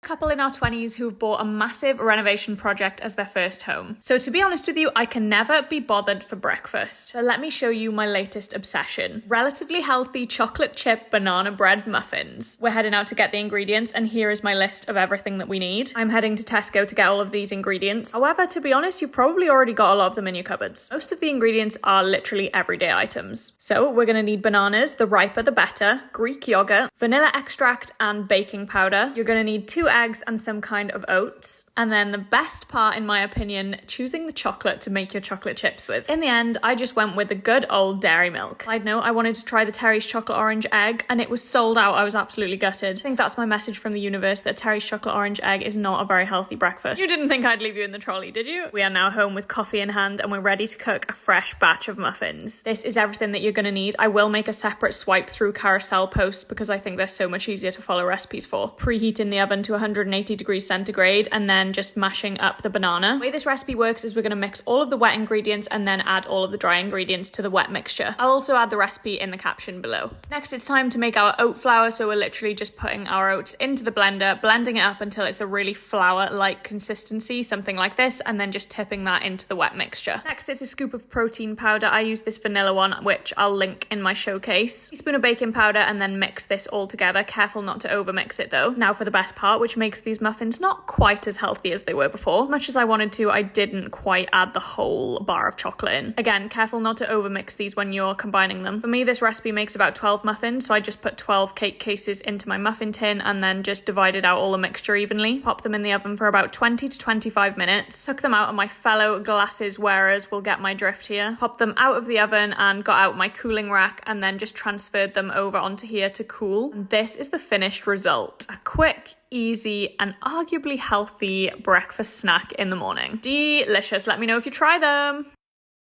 Couple in our 20s who've bought a massive renovation project as their first home. So to be honest with you, I can never be bothered for breakfast. So let me show you my latest obsession. Relatively healthy chocolate chip banana bread muffins. We're heading out to get the ingredients, and here is my list of everything that we need. I'm heading to Tesco to get all of these ingredients. However, to be honest, you've probably already got a lot of them in your cupboards. Most of the ingredients are literally everyday items. So we're gonna need bananas, the riper the better, Greek yogurt, vanilla extract, and baking powder. You're gonna need 2 eggs and some kind of oats. And then the best part, in my opinion, choosing the chocolate to make your chocolate chips with. In the end, I just went with the good old dairy milk. Side note, I wanted to try the Terry's chocolate orange egg and it was sold out. I was absolutely gutted. I think that's my message from the universe, that Terry's chocolate orange egg is not a very healthy breakfast. You didn't think I'd leave you in the trolley, did you? We are now home with coffee in hand and we're ready to cook a fresh batch of muffins. This is everything that you're gonna need. I will make a separate swipe through carousel post because I think they're so much easier to follow recipes for. Preheat in the oven to 180 degrees centigrade and then just mashing up the banana. The way this recipe works is we're going to mix all of the wet ingredients and then add all of the dry ingredients to the wet mixture. I'll also add the recipe in the caption below. Next, it's time to make our oat flour, so we're literally just putting our oats into the blender, blending it up until it's a really flour-like consistency, something like this, and then just tipping that into the wet mixture. Next, it's a scoop of protein powder. I use this vanilla one, which I'll link in my showcase. A teaspoon of baking powder, and then mix this all together. Careful not to overmix it though. Now for the best part, which makes these muffins not quite as healthy as they were before. As much as I wanted to, I didn't quite add the whole bar of chocolate in. Again, careful not to overmix these when you're combining them. For me, this recipe makes about 12 muffins, so I just put 12 cake cases into my muffin tin and then just divided out all the mixture evenly. Pop them in the oven for about 20 to 25 minutes. Took them out and my fellow glasses wearers will get my drift here. Popped them out of the oven and got out my cooling rack and then just transferred them over onto here to cool. And this is the finished result. A quick, easy, and arguably healthy breakfast snack in the morning. Delicious. Let me know if you try them.